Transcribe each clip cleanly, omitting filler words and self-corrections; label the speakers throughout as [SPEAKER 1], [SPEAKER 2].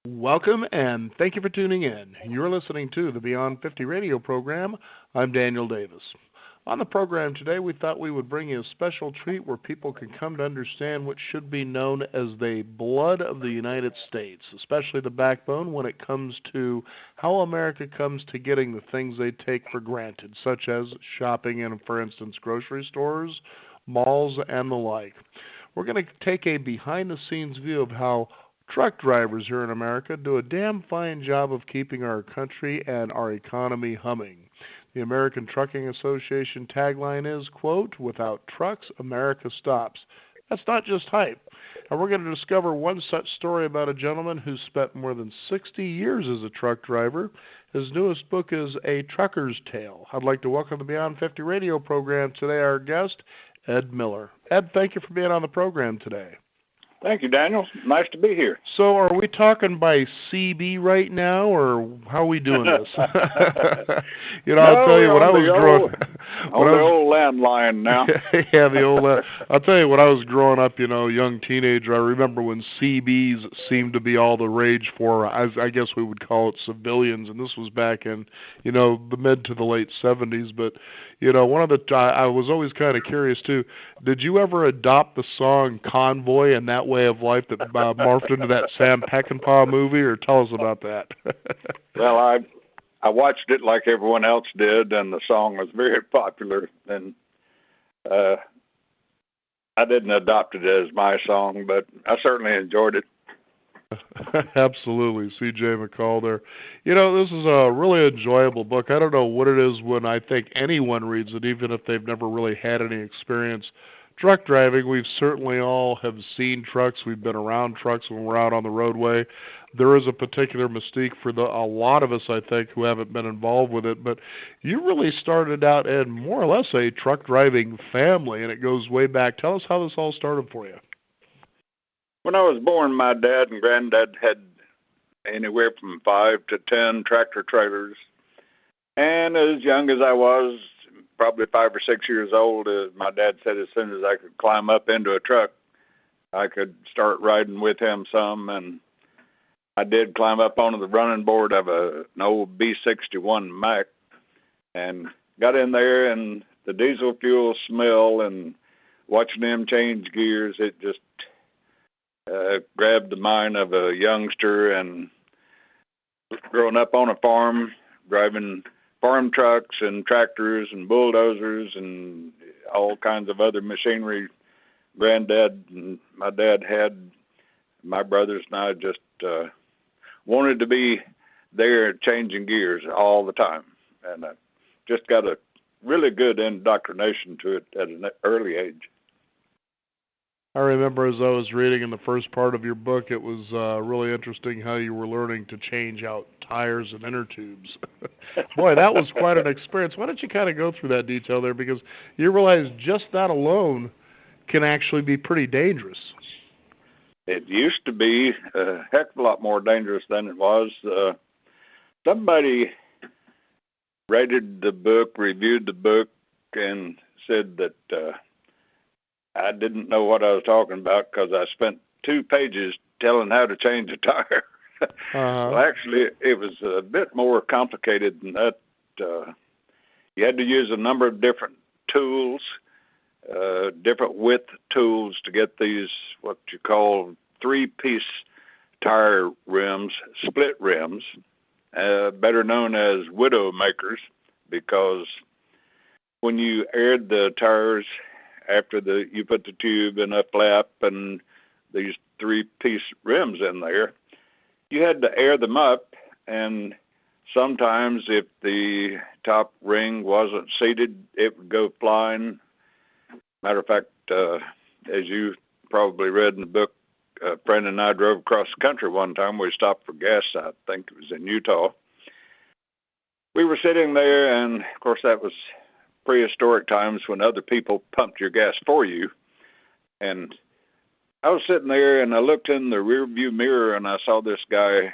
[SPEAKER 1] Welcome and thank you for tuning in. You're listening to the Beyond 50 radio program. I'm Daniel Davis. On the program today, we thought we would bring you a special treat where people can come to understand what should be known as the blood of the United States, especially the backbone when it comes to how America comes to getting the things they take for granted, such as shopping in, for instance, grocery stores, malls, and the like. We're going to take a behind-the-scenes view of how truck drivers here in America do a damn fine job of keeping our country and our economy humming. The American Trucking Association tagline is, quote, "Without trucks, America stops." That's not just hype. And we're going to discover one such story about a gentleman who spent more than 60 years as a truck driver. His newest book is A Trucker's Tale. I'd like to welcome to the Beyond 50 radio program today our guest, Ed Miller. Ed, thank you for being on the program today.
[SPEAKER 2] Thank you, Daniel. Nice to be here.
[SPEAKER 1] So are we talking by Seabee right now, or how are we doing this? I'll tell you, when I was growing
[SPEAKER 2] on the old landline now.
[SPEAKER 1] Yeah, the old I'll tell you, when I was growing up, young teenager, I remember when CBs seemed to be all the rage for, I guess we would call it civilians, and this was back in, the mid to the late 70s. But, one of the, I was always kind of curious, too. Did you ever adopt the song Convoy and that way of life that morphed into that Sam Peckinpah movie, or tell us about that?
[SPEAKER 2] Well, I watched it like everyone else did, and the song was very popular. And I didn't adopt it as my song, but I certainly enjoyed it.
[SPEAKER 1] Absolutely. C.J. McCall there. This is a really enjoyable book. I don't know what it is when I think anyone reads it, even if they've never really had any experience truck driving. We've certainly all have seen trucks. We've been around trucks when we're out on the roadway. There is a particular mystique for a lot of us, I think, who haven't been involved with it. But you really started out in more or less a truck driving family, and it goes way back. Tell us how this all started for you.
[SPEAKER 2] When I was born, my dad and granddad had anywhere from 5 to 10 tractor trailers. And as young as I was, probably 5 or 6 years old, my dad said as soon as I could climb up into a truck, I could start riding with him some. And I did climb up onto the running board of an old B-61 Mack and got in there, and the diesel fuel smell and watching them change gears, it just grabbed the mind of a youngster. And growing up on a farm, driving farm trucks and tractors and bulldozers and all kinds of other machinery Granddad and my dad had, my brothers and I just wanted to be there changing gears all the time. And I just got a really good indoctrination to it at an early age.
[SPEAKER 1] I remember as I was reading in the first part of your book, it was really interesting how you were learning to change out tires and inner tubes. Boy, that was quite an experience. Why don't you kind of go through that detail there? Because you realize just that alone can actually be pretty dangerous.
[SPEAKER 2] It used to be a heck of a lot more dangerous than it was. Somebody rated the book, reviewed the book, and said that I didn't know what I was talking about because I spent 2 pages telling how to change a tire. Well, actually, it was a bit more complicated than that. You had to use a number of different tools, different width tools to get these, what you call 3-piece tire rims, split rims, better known as widow makers, because when you aired the tires after you put the tube in a flap and these 3-piece rims in there, you had to air them up, and sometimes if the top ring wasn't seated, it would go flying. Matter of fact, as you probably read in the book, a friend and I drove across the country one time. We stopped for gas, I think it was in Utah. We were sitting there, and of course that was prehistoric times when other people pumped your gas for you. And I was sitting there, and I looked in the rearview mirror, and I saw this guy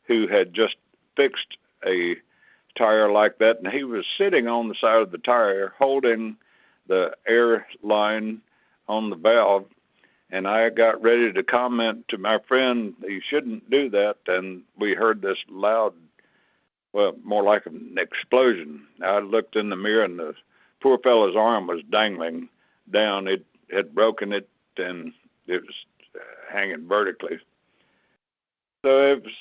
[SPEAKER 2] who had just fixed a tire like that, and he was sitting on the side of the tire holding the air line on the valve, And I got ready to comment to my friend, you shouldn't do that. And we heard this loud, well, more like an explosion. I looked in the mirror, and the poor fellow's arm was dangling down. It had broken it, and it was hanging vertically. So it was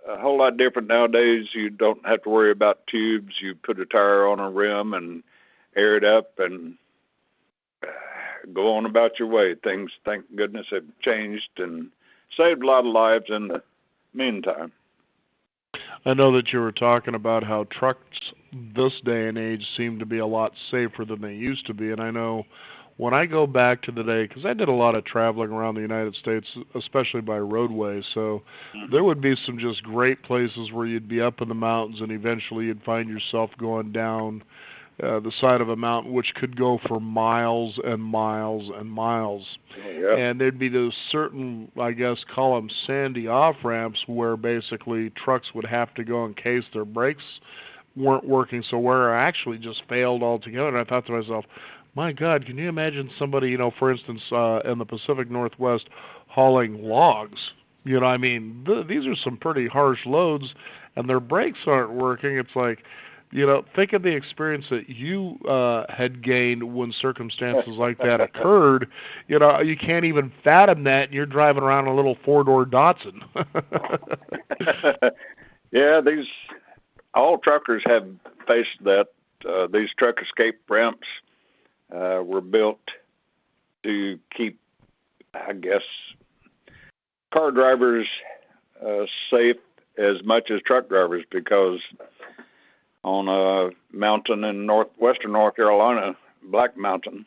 [SPEAKER 2] a whole lot different nowadays. You don't have to worry about tubes. You put a tire on a rim and air it up and go on about your way. Things, thank goodness, have changed and saved a lot of lives in the meantime.
[SPEAKER 1] I know that you were talking about how trucks this day and age seem to be a lot safer than they used to be, and I know when I go back to the day, because I did a lot of traveling around the United States, especially by roadway, so there would be some just great places where you'd be up in the mountains and eventually you'd find yourself going down the side of a mountain, which could go for miles and miles and miles.
[SPEAKER 2] Oh, yeah.
[SPEAKER 1] And there'd be those certain, I guess, call them sandy off-ramps where basically trucks would have to go in case their brakes weren't working, so where I actually just failed altogether. And I thought to myself, my God, can you imagine somebody, for instance, in the Pacific Northwest hauling logs? I mean, these are some pretty harsh loads, and their brakes aren't working. It's like, think of the experience that you had gained when circumstances like that occurred. You can't even fathom that, and you're driving around a little four-door Datsun.
[SPEAKER 2] Yeah, all truckers have faced that. These truck escape ramps were built to keep, I guess, car drivers safe as much as truck drivers, because on a mountain in western North Carolina, Black Mountain,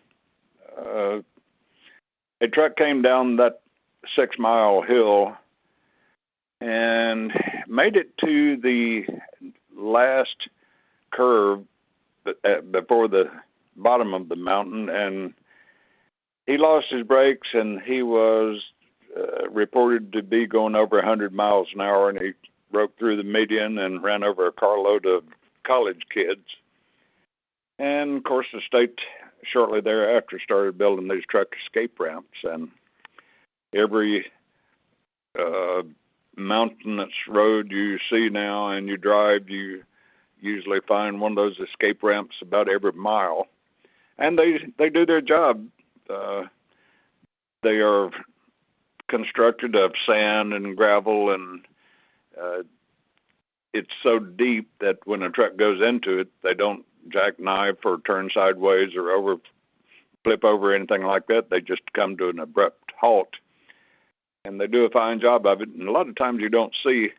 [SPEAKER 2] a truck came down that 6-mile hill and made it to the last curve before the bottom of the mountain, and he lost his brakes, and he was reported to be going over 100 miles an hour, and he broke through the median and ran over a carload of college kids. And of course the state shortly thereafter started building these truck escape ramps, and every mountainous road you see now and you drive, you usually find one of those escape ramps about every mile, and they do their job. They are constructed of sand and gravel, and it's so deep that when a truck goes into it, they don't jackknife or turn sideways or flip over anything like that. They just come to an abrupt halt, and they do a fine job of it. And a lot of times you don't see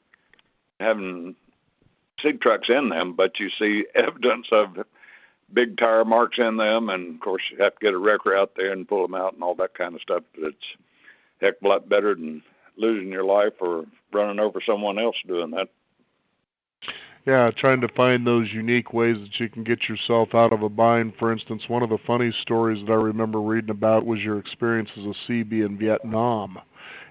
[SPEAKER 2] trucks in them, but you see evidence of big tire marks in them, and of course you have to get a wrecker out there and pull them out and all that kind of stuff. But it's a heck of a lot better than losing your life or running over someone else doing that.
[SPEAKER 1] Yeah, trying to find those unique ways that you can get yourself out of a bind. For instance, one of the funny stories that I remember reading about was your experience as a Seabee in Vietnam.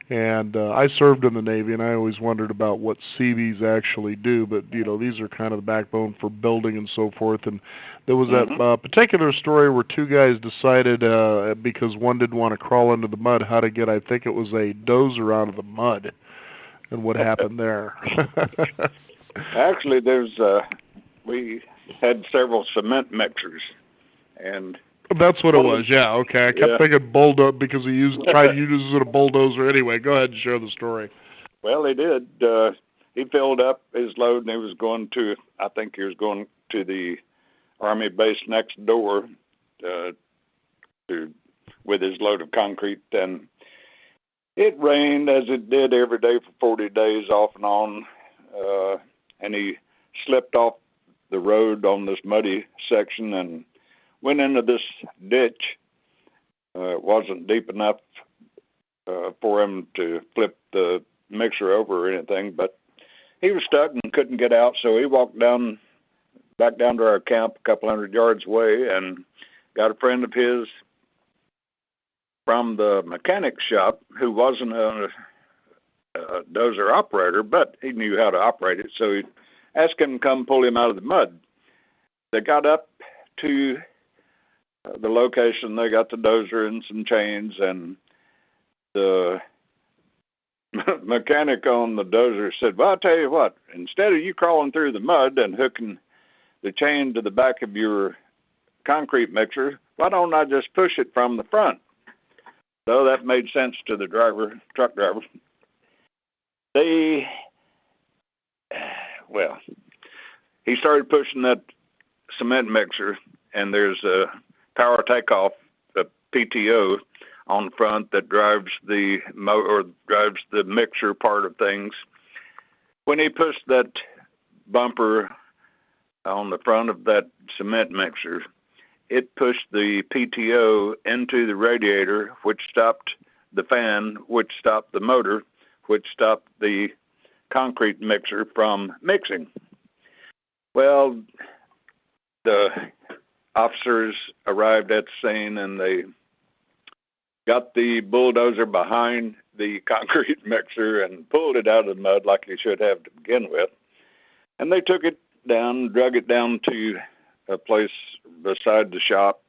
[SPEAKER 1] And I served in the Navy, and I always wondered about what Seabees actually do. But, these are kind of the backbone for building and so forth. And there was that particular story where two guys decided, because one didn't want to crawl into the mud, how to get, I think it was a dozer out of the mud, and what happened there.
[SPEAKER 2] Actually, we had several cement mixers, and
[SPEAKER 1] that's what it was. Yeah, okay. I kept thinking bulldozer because he tried to use it a bulldozer. Anyway, go ahead and share the story.
[SPEAKER 2] Well, he did. He filled up his load, and he was going to the Army base next door with his load of concrete, and it rained as it did every day for 40 days off and on. And he slipped off the road on this muddy section and went into this ditch. It wasn't deep enough for him to flip the mixer over or anything, but he was stuck and couldn't get out, so he walked back down to our camp a couple 100 yards away and got a friend of his from the mechanic shop who wasn't a dozer operator, but he knew how to operate it, so he asked him to come pull him out of the mud. They got up to the location, they got the dozer and some chains, and The mechanic on the dozer said, well, I'll tell you what, instead of you crawling through the mud and hooking the chain to the back of your concrete mixer, why don't I just push it from the front? So that made sense to the truck driver. He started pushing that cement mixer, and there's a power takeoff, a PTO, on the front that drives the mixer part of things. When he pushed that bumper on the front of that cement mixer, it pushed the PTO into the radiator, which stopped the fan, which stopped the motor, which stopped the concrete mixer from mixing. Well, the officers arrived at the scene, and they got the bulldozer behind the concrete mixer and pulled it out of the mud like they should have to begin with. And they took it down, drug it down to a place beside the shop,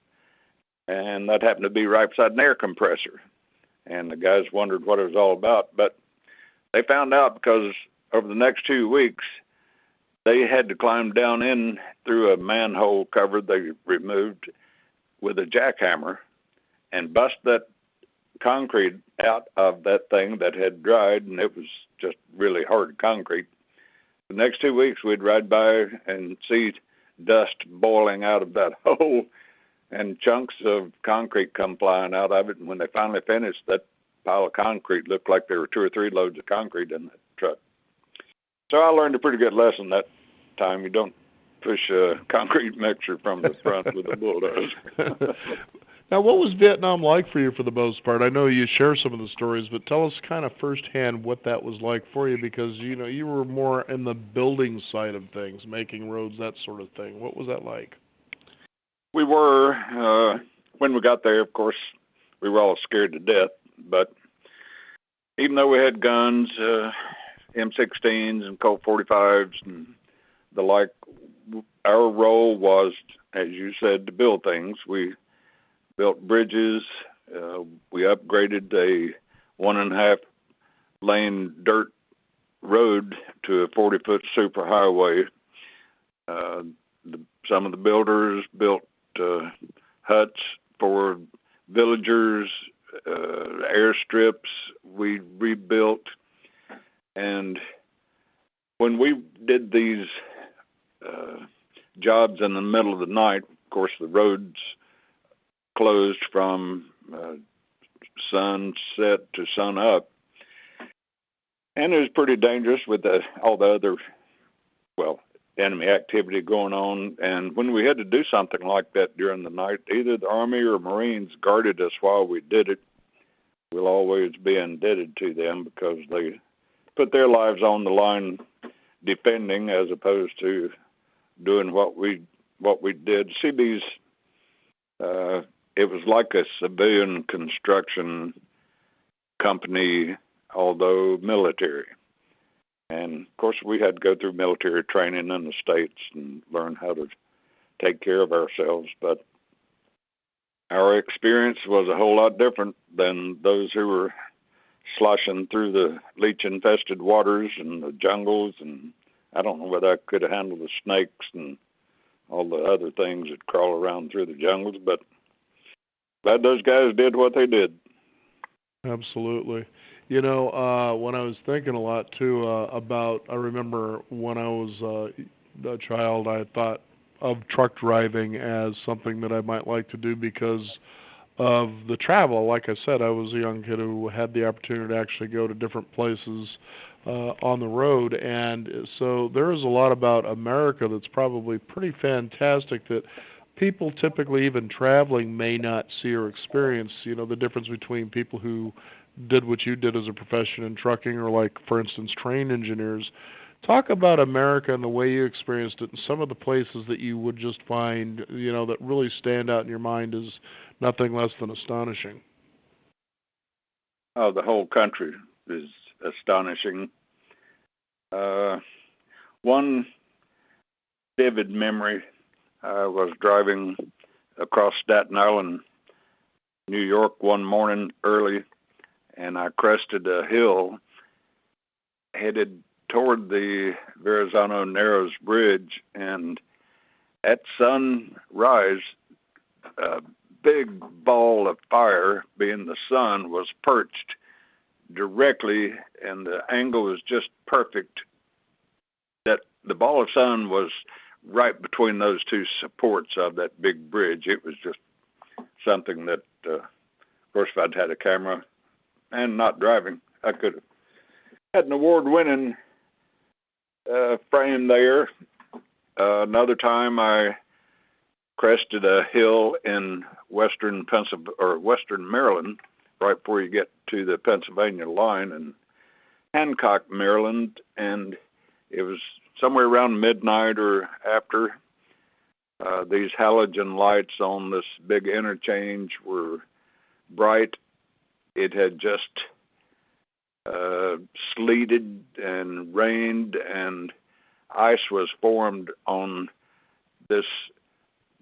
[SPEAKER 2] and that happened to be right beside an air compressor. And the guys wondered what it was all about, but they found out because over the next 2 weeks, they had to climb down in through a manhole cover they removed with a jackhammer and bust that concrete out of that thing that had dried, and it was just really hard concrete. The next 2 weeks, we'd ride by and see dust boiling out of that hole and chunks of concrete come flying out of it. And when they finally finished, that pile of concrete looked like there were 2 or 3 loads of concrete in that truck. So I learned a pretty good lesson that time. You don't push a concrete mixer from the front with a bulldozer.
[SPEAKER 1] Now, what was Vietnam like for you for the most part? I know you share some of the stories, but tell us kind of firsthand what that was like for you, because, you know, you were more in the building side of things, making roads, that sort of thing. What was that like?
[SPEAKER 2] We were. When we got there, of course, we were all scared to death, but even though we had guns, M16s and Colt 45s and the like, our role was, as you said, to build things. We built bridges. We upgraded a 1.5 lane dirt road to a 40-foot superhighway. Some of the builders built huts for villagers, airstrips we rebuilt. And when we did these jobs in the middle of the night, of course, the roads closed from sunset to sun up, and it was pretty dangerous with all the other, enemy activity going on. And when we had to do something like that during the night, either the Army or Marines guarded us while we did it. We'll always be indebted to them because they put their lives on the line defending, as opposed to doing what we did. Seabee's, it was like a civilian construction company, although military. And, of course, we had to go through military training in the States and learn how to take care of ourselves. But our experience was a whole lot different than those who were sloshing through the leech-infested waters and the jungles. And I don't know whether I could have handled the snakes and all the other things that crawl around through the jungles, but glad those guys did what they did.
[SPEAKER 1] Absolutely. You know, when I was thinking a lot, too, I remember when I was a child, I thought of truck driving as something that I might like to do because of the travel. Like I said, I was a young kid who had the opportunity to actually go to different places on the road, and so there is a lot about America that's probably pretty fantastic that people typically, even traveling, may not see or experience. You know, the difference between people who did what you did as a profession in trucking, or, like, for instance, train engineers. Talk about America and the way you experienced it and some of the places that you would just find, you know, that really stand out in your mind as nothing less than astonishing.
[SPEAKER 2] Oh, the whole country is astonishing. One vivid memory, I was driving across Staten Island, New York, one morning early, and I crested a hill headed toward the Verrazano Narrows Bridge, and at sunrise, a big ball of fire, being the sun, was perched directly, and the angle was just perfect, that the ball of sun was right between those two supports of that big bridge. It was just something that, of course, if I'd had a camera and not driving, I could have had an award-winning frame there. Another time I crested a hill in western Maryland, right before you get to the Pennsylvania line in Hancock, Maryland, and it was somewhere around midnight or after. These halogen lights on this big interchange were bright. It had just sleeted and rained, and ice was formed on this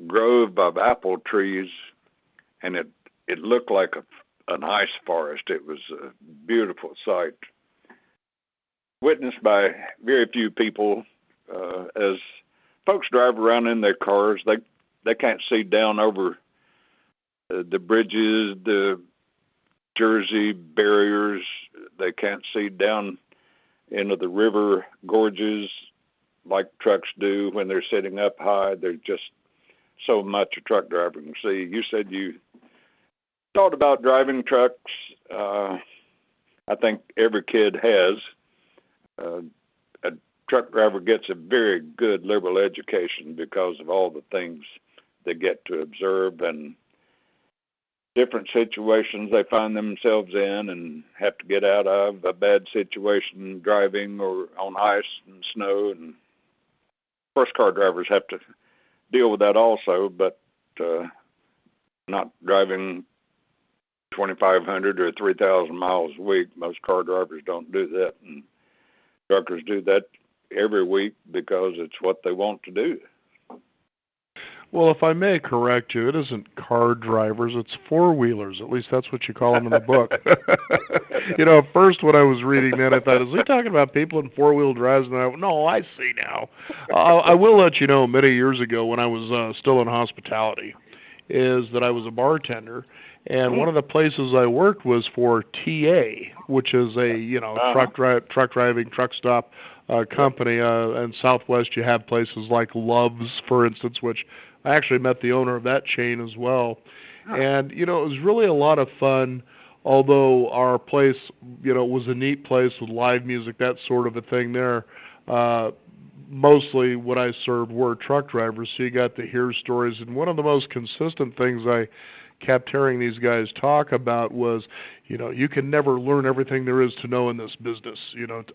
[SPEAKER 2] grove of apple trees, and it looked like an ice forest. It was a beautiful sight, witnessed by very few people. As folks drive around in their cars, they can't see down over the bridges, the Jersey barriers. They can't see down into the river gorges like trucks do when they're sitting up high. There's just so much a truck driver can see. You said you thought about driving trucks. I think every kid has. A truck driver gets a very good liberal education because of all the things they get to observe and different situations they find themselves in and have to get out of, a bad situation driving or on ice and snow. And of course, car drivers have to deal with that also, but not driving 2,500 or 3,000 miles a week. Most car drivers don't do that, and truckers do that every week because it's what they want to do.
[SPEAKER 1] Well, if I may correct you, it isn't car drivers, it's four-wheelers. At least that's what you call them in the book. At first when I was reading that, I thought, is he talking about people in four-wheel drives? And I went, no, I see now. I will let you know, many years ago when I was still in hospitality, is that I was a bartender, and one of the places I worked was for TA, which is a truck driving, truck stop company. In Southwest, you have places like Love's, for instance, which I actually met the owner of that chain as well. And it was really a lot of fun. Although our place, was a neat place with live music, that sort of a thing there. Mostly what I served were truck drivers, so you got to hear stories. And one of the most consistent things I kept hearing these guys talk about was, you can never learn everything there is to know in this business,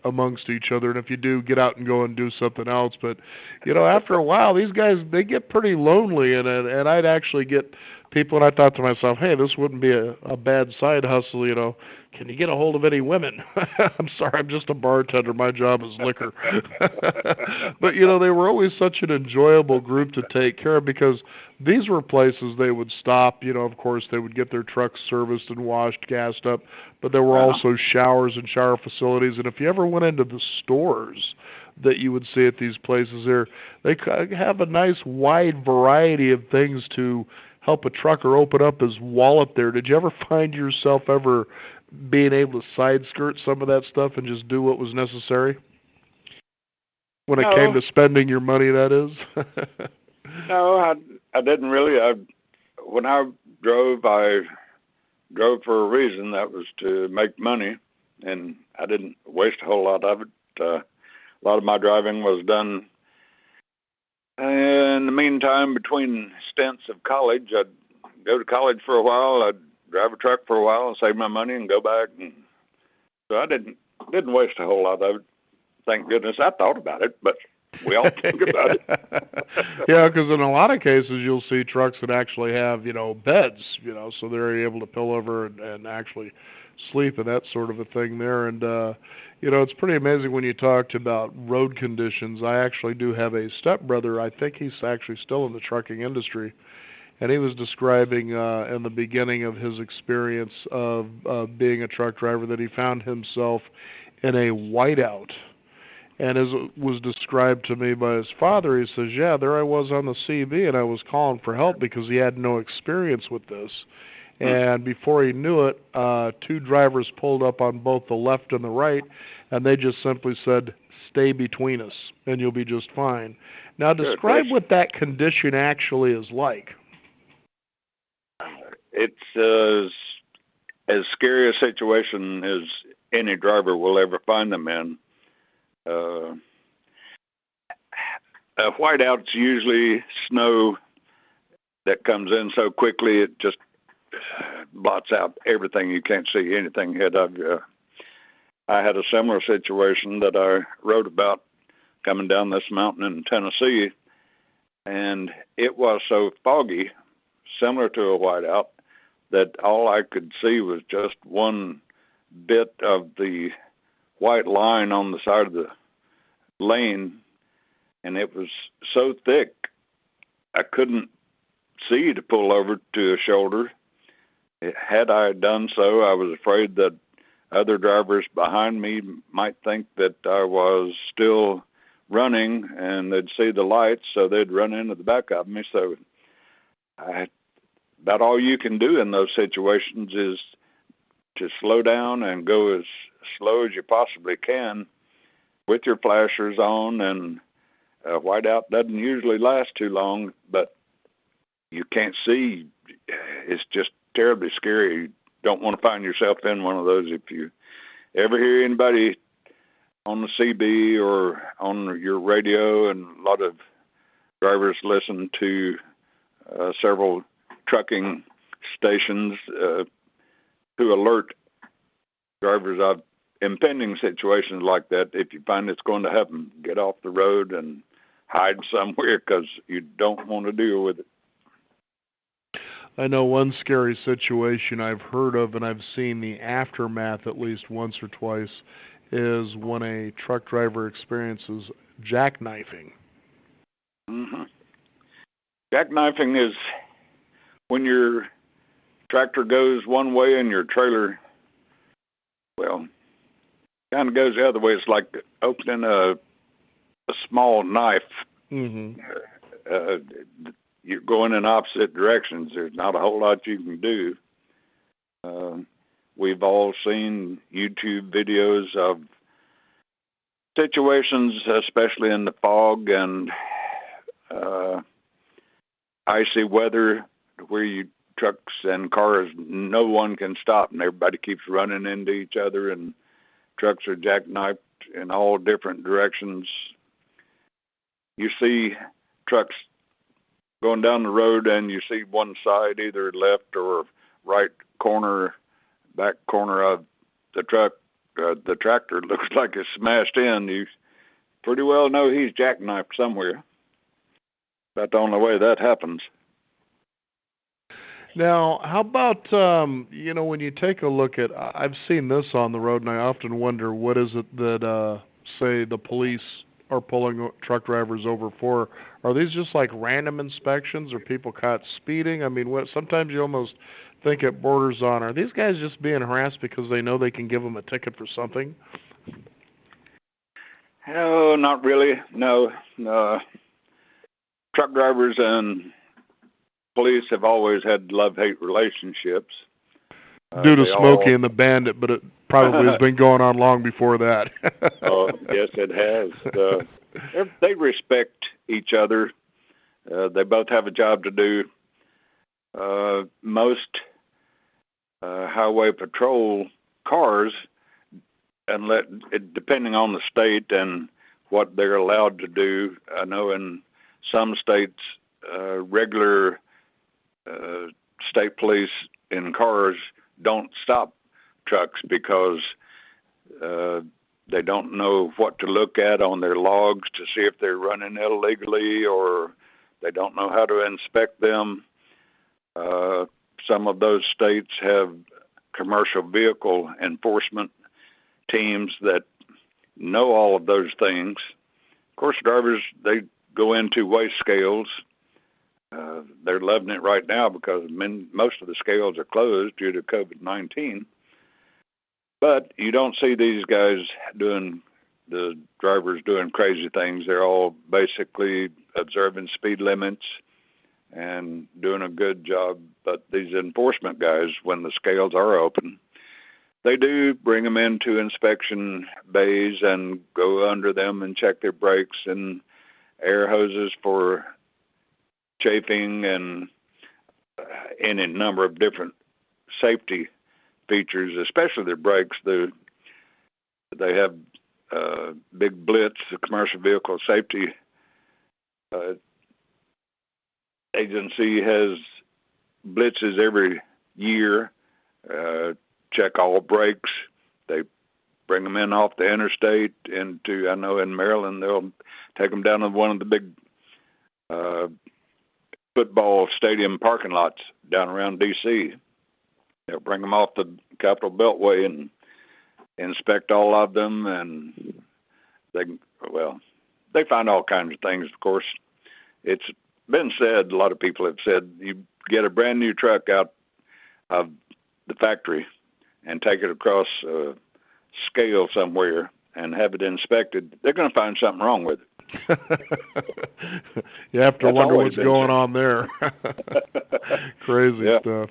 [SPEAKER 1] amongst each other. And if you do, get out and go and do something else. But, after a while, these guys, they get pretty lonely. And I'd actually get people, and I thought to myself, hey, this wouldn't be a bad side hustle, Can you get a hold of any women? I'm sorry, I'm just a bartender. My job is liquor. But, they were always such an enjoyable group to take care of because these were places they would stop. Of course, they would get their trucks serviced and washed, gassed up. But there were also showers and shower facilities. And if you ever went into the stores that you would see at these places there, they have a nice wide variety of things to help a trucker open up his wallet there. Did you ever find yourself ever being able to side skirt some of that stuff and just do what was necessary? When it came to spending your money, that is?
[SPEAKER 2] No, I didn't really. When I drove for a reason. That was to make money, and I didn't waste a whole lot of it. A lot of my driving was done in the meantime between stints of college. I'd go to college for a while. I'd drive a truck for a while and save my money and go back. And so I didn't waste a whole lot of it. Thank goodness I thought about it, but we all think about it.
[SPEAKER 1] Yeah, because in a lot of cases you'll see trucks that actually have, beds, so they're able to pull over and actually sleep and that sort of a thing there. And, it's pretty amazing when you talked about road conditions. I actually do have a stepbrother. I think he's actually still in the trucking industry. and he was describing in the beginning of his experience of being a truck driver that he found himself in a whiteout. And as it was described to me by his father, he says, yeah, there I was on the Seabee, and I was calling for help because he had no experience with this. And before he knew it, two drivers pulled up on both the left and the right, and they just simply said, stay between us, and you'll be just fine. Now, describe what that condition actually is like.
[SPEAKER 2] It's as scary a situation as any driver will ever find them in. Whiteouts usually snow that comes in so quickly it just blots out everything. You can't see anything ahead of you. I had a similar situation that I wrote about coming down this mountain in Tennessee, and it was so foggy, similar to a whiteout, that all I could see was just one bit of the white line on the side of the lane, and it was so thick I couldn't see to pull over to a shoulder. Had I done so, I was afraid that other drivers behind me might think that I was still running, and they'd see the lights, so they'd run into the back of me. So about all you can do in those situations is to slow down and go as slow as you possibly can with your flashers on. And whiteout doesn't usually last too long, but you can't see. It's just terribly scary. You don't want to find yourself in one of those. If you ever hear anybody on the Seabee or on your radio, and a lot of drivers listen to several trucking stations to alert drivers of impending situations like that. If you find it's going to happen, get off the road and hide somewhere, because you don't want to deal with it.
[SPEAKER 1] I know one scary situation I've heard of, and I've seen the aftermath at least once or twice, is when a truck driver experiences jackknifing.
[SPEAKER 2] Mm-hmm. Jackknifing is when your tractor goes one way and your trailer, well, kind of goes the other way. It's like opening a small knife.
[SPEAKER 1] Mm-hmm.
[SPEAKER 2] You're going in opposite directions. There's not a whole lot you can do. We've all seen YouTube videos of situations, especially in the fog and icy weather, where trucks and cars, no one can stop, and everybody keeps running into each other, and trucks are jackknifed in all different directions. You see trucks going down the road, and you see one side, either left or right corner, back corner of the truck, the tractor looks like it's smashed in. You pretty well know he's jackknifed somewhere. That's the only way that happens.
[SPEAKER 1] Now, how about, when you take a look at, I've seen this on the road, and I often wonder, what is it that, say, the police are pulling truck drivers over for? Are these just like random inspections, or people caught speeding? I mean, sometimes you almost think it borders on, are these guys just being harassed because they know they can give them a ticket for something?
[SPEAKER 2] Oh, not really. No. Truck drivers and police have always had love-hate relationships.
[SPEAKER 1] Due to Smokey and the Bandit, but it probably has been going on long before that.
[SPEAKER 2] Oh, yes, it has. They respect each other. They both have a job to do. Most highway patrol cars, depending on the state and what they're allowed to do, I know in some states, regular state police in cars don't stop trucks because they don't know what to look at on their logs to see if they're running illegally, or they don't know how to inspect them. Some of those states have commercial vehicle enforcement teams that know all of those things. Of course, drivers, they go into weigh scales They're loving it right now because most of the scales are closed due to COVID-19. But you don't see these guys the drivers doing crazy things. They're all basically observing speed limits and doing a good job. But these enforcement guys, when the scales are open, they do bring them into inspection bays and go under them and check their brakes and air hoses for chafing and any number of different safety features, especially their brakes. They have big Blitz, the commercial vehicle safety agency has blitzes every year, check all brakes. They bring them in off the interstate into, I know in Maryland, they'll take them down to one of the big football stadium parking lots down around D.C. They'll bring them off the Capitol Beltway and inspect all of them, and they find all kinds of things. Of course, it's been said, a lot of people have said, you get a brand new truck out of the factory and take it across a scale somewhere and have it inspected, they're going to find something wrong with it.
[SPEAKER 1] You have to wonder what's going on there. Crazy stuff.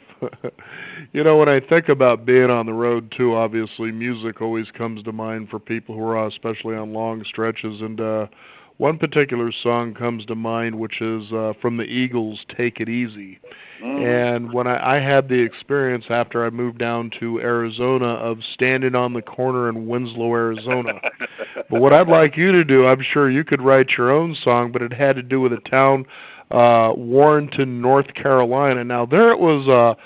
[SPEAKER 1] When I think about being on the road too, obviously music always comes to mind for people who are especially on long stretches, and one particular song comes to mind, which is from the Eagles, "Take It Easy." And when I had the experience after I moved down to Arizona of standing on the corner in Winslow, Arizona. But what I'd like you to do, I'm sure you could write your own song, but it had to do with a town, Warrenton, North Carolina. Now there it was, a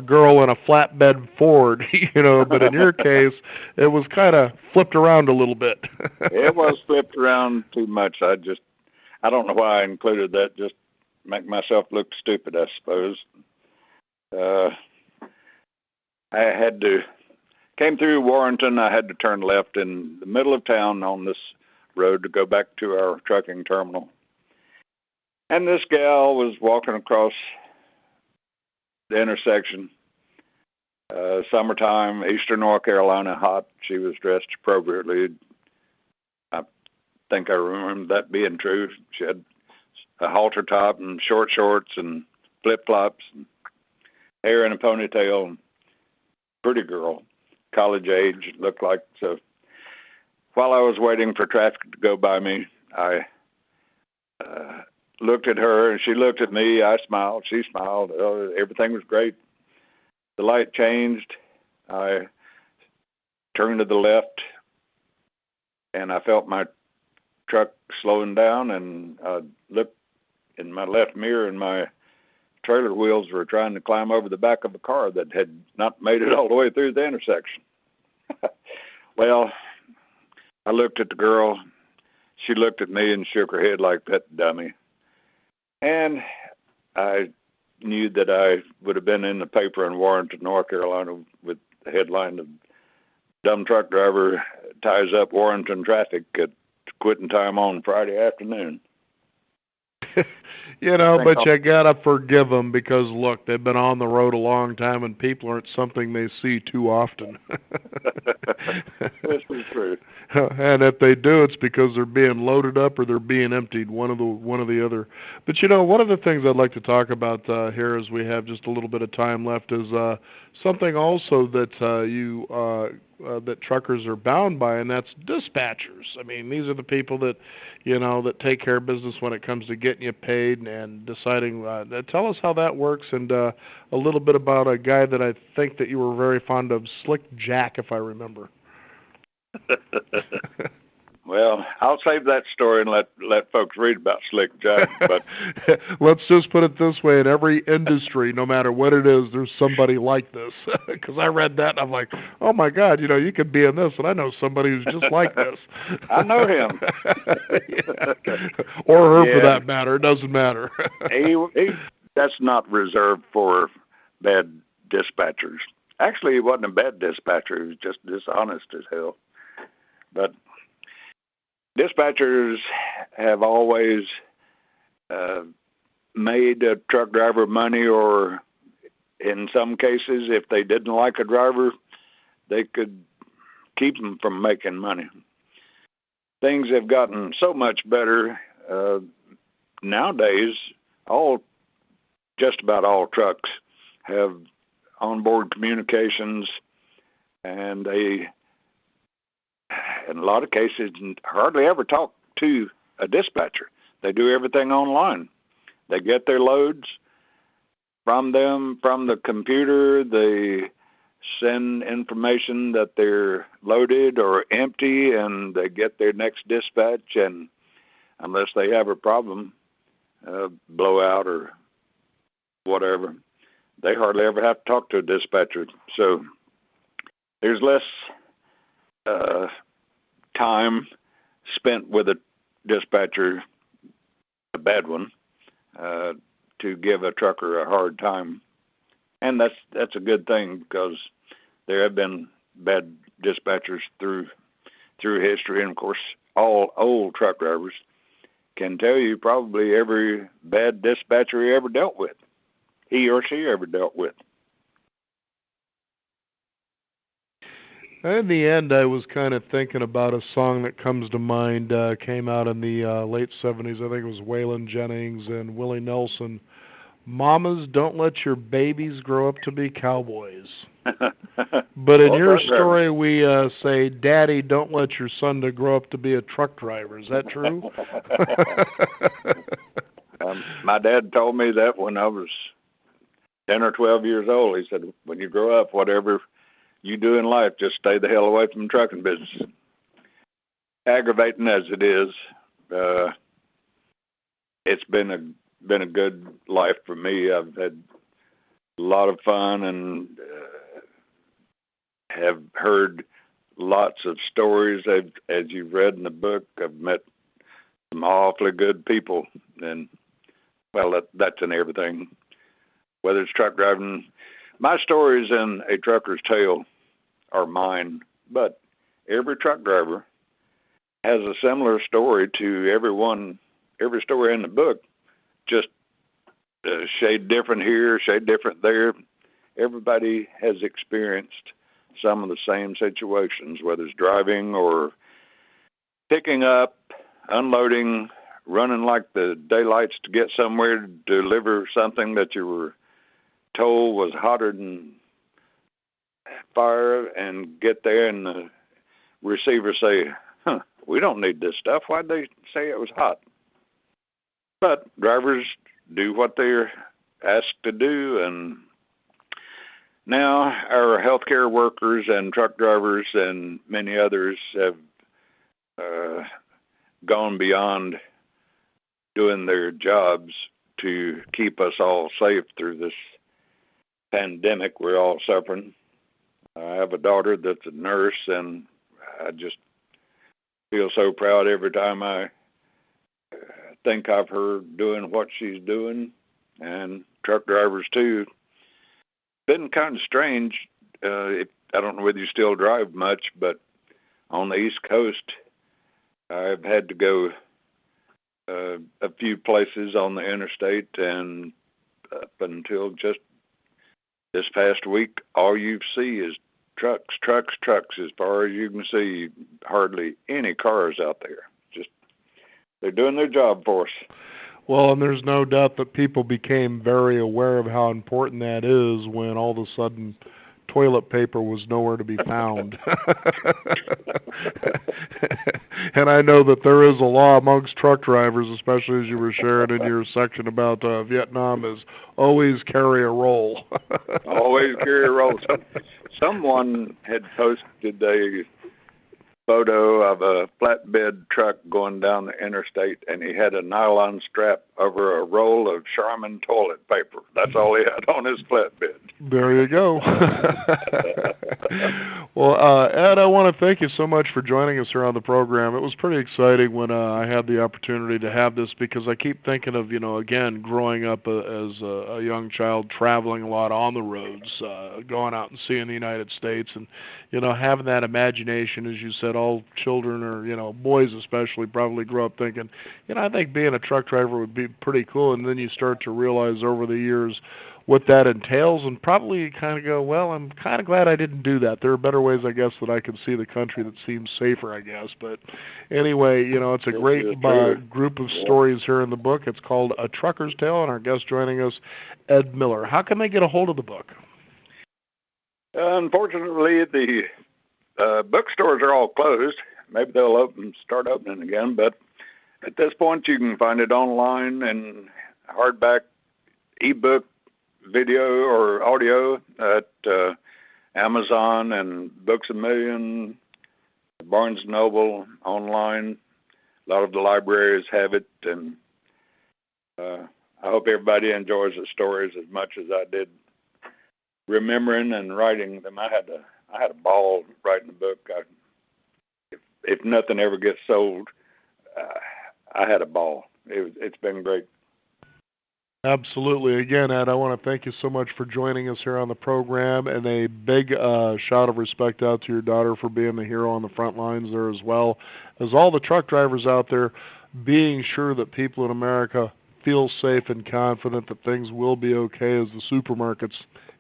[SPEAKER 1] girl in a flatbed Ford, but in your case, it was kind of flipped around a little bit.
[SPEAKER 2] It was flipped around too much. I don't know why I included that. Just make myself look stupid, I suppose. Came through Warrenton. I had to turn left in the middle of town on this road to go back to our trucking terminal. And this gal was walking across the intersection. Summertime, eastern North Carolina, hot. She was dressed appropriately. I think I remember that being true. She had a halter top and short shorts and flip-flops and hair in a ponytail. Pretty girl, college age, looked like. So while I was waiting for traffic to go by me, I looked at her and she looked at me. I smiled. She smiled. Everything was great. The light changed. I turned to the left and I felt my truck slowing down, and I looked in my left mirror and my trailer wheels were trying to climb over the back of a car that had not made it all the way through the intersection. Well, I looked at the girl. She looked at me and shook her head like that dummy. And I knew that I would have been in the paper in Warrenton, North Carolina, with the headline of "Dumb Truck Driver Ties Up Warrenton Traffic at Quitting Time on Friday Afternoon."
[SPEAKER 1] But you gotta forgive them because, look, they've been on the road a long time and people aren't something they see too often.
[SPEAKER 2] This is true.
[SPEAKER 1] And if they do, it's because they're being loaded up or they're being emptied, one of the other. But one of the things I'd like to talk about here, as we have just a little bit of time left, is something also that that truckers are bound by, and that's dispatchers. I mean, these are the people that that take care of business when it comes to getting you paid and deciding. Tell us how that works, and a little bit about a guy that I think that you were very fond of, Slick Jack, if I remember.
[SPEAKER 2] Well, I'll save that story and let folks read about Slick Jack. But
[SPEAKER 1] let's just put it this way: in every industry, no matter what it is, there's somebody like this. Because I read that and I'm like, oh my God, you could be in this, and I know somebody who's just like this.
[SPEAKER 2] I know him.
[SPEAKER 1] Or her, for that matter. It doesn't matter.
[SPEAKER 2] That's not reserved for bad dispatchers. Actually, he wasn't a bad dispatcher. He was just dishonest as hell. But dispatchers have always made a truck driver money, or in some cases, if they didn't like a driver, they could keep them from making money. Things have gotten so much better nowadays. Just about all trucks have onboard communications, and they, in a lot of cases, hardly ever talk to a dispatcher. They do everything online. They get their loads from the computer. They send information that they're loaded or empty, and they get their next dispatch. And unless they have a problem, blowout or whatever, they hardly ever have to talk to a dispatcher. So there's less time spent with a dispatcher, a bad one, to give a trucker a hard time. And that's a good thing, because there have been bad dispatchers through history. And of course, all old truck drivers can tell you probably every bad dispatcher he ever dealt with, he or she ever dealt with.
[SPEAKER 1] In the end, I was kind of thinking about a song that comes to mind, came out in the late 70s. I think it was Waylon Jennings and Willie Nelson. Mamas, don't let your babies grow up to be cowboys. But in your story, we say, Daddy, don't let your son to grow up to be a truck driver. Is that true?
[SPEAKER 2] My dad told me that when I was 10 or 12 years old. He said, when you grow up, whatever you do in life, just stay the hell away from the trucking business. Aggravating as it is, it's been a good life for me. I've had a lot of fun and have heard lots of stories. As you've read in the book, I've met some awfully good people, and well, that's in everything. Whether it's truck driving, my stories in A Trucker's Tale are mine, but every truck driver has a similar story to every story in the book, just shade different here, shade different there. Everybody has experienced some of the same situations, whether it's driving or picking up, unloading, running like the daylights to get somewhere to deliver something that you were told was hotter than fire, and get there and the receiver say, we don't need this stuff. Why'd they say it was hot? But drivers do what they're asked to do, and now our healthcare workers and truck drivers and many others have gone beyond doing their jobs to keep us all safe through this pandemic we're all suffering. I have a daughter that's a nurse, and I just feel so proud every time I think of her doing what she's doing, and truck drivers too. It's been kind of strange. I don't know whether you still drive much, but on the East Coast, I've had to go a few places on the interstate, and up until just this past week, all you see is trucks, trucks, trucks. As far as you can see, hardly any cars out there. Just they're doing their job for us.
[SPEAKER 1] Well, and there's no doubt that people became very aware of how important that is when all of a sudden toilet paper was nowhere to be found. And I know that there is a law amongst truck drivers, especially as you were sharing in your section about Vietnam, is always carry a roll.
[SPEAKER 2] Always carry a roll. Someone had posted a photo of a flatbed truck going down the interstate, and he had a nylon strap over a roll of Charmin toilet paper. That's all he had on his flatbed.
[SPEAKER 1] There you go. Well, Ed, I want to thank you so much for joining us here on the program. It was pretty exciting when I had the opportunity to have this, because I keep thinking of, again, growing up as a young child, traveling a lot on the roads, going out and seeing the United States, and, having that imagination, as you said, that all children, or boys especially, probably grow up thinking, I think being a truck driver would be pretty cool, and then you start to realize over the years what that entails, and probably you kind of go, well, I'm kind of glad I didn't do that. There are better ways, I guess, that I could see the country that seems safer, I guess. But anyway, it's a great group of stories here in the book. It's called A Trucker's Tale, and our guest joining us, Ed Miller. How can they get a hold of the book?
[SPEAKER 2] Unfortunately, the bookstores are all closed. Maybe they'll start opening again, but at this point you can find it online in hardback, ebook, video, or audio at Amazon and Books A Million, Barnes & Noble, online. A lot of the libraries have it, and I hope everybody enjoys the stories as much as I did remembering and writing them. I had a ball writing the book. If nothing ever gets sold, I had a ball. It's been great.
[SPEAKER 1] Absolutely. Again, Ed, I want to thank you so much for joining us here on the program, and a big shout of respect out to your daughter for being the hero on the front lines there, as well as all the truck drivers out there, being sure that people in America feel safe and confident that things will be okay as the supermarkets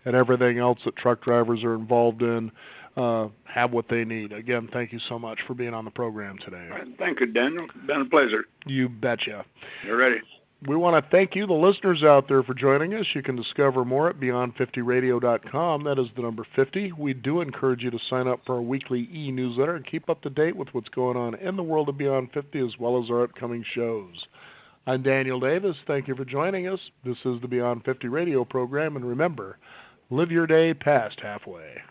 [SPEAKER 1] and everything else that truck drivers are involved in have what they need. Again, thank you so much for being on the program today.
[SPEAKER 2] All right, thank you, Daniel. It's been a pleasure.
[SPEAKER 1] You betcha.
[SPEAKER 2] You're ready.
[SPEAKER 1] We want to thank you, the listeners out there, for joining us. You can discover more at beyond50radio.com. That is the number 50. We do encourage you to sign up for our weekly e-newsletter and keep up to date with what's going on in the world of Beyond 50 as well as our upcoming shows. I'm Daniel Davis. Thank you for joining us. This is the Beyond 50 radio program, and remember, live your day past halfway.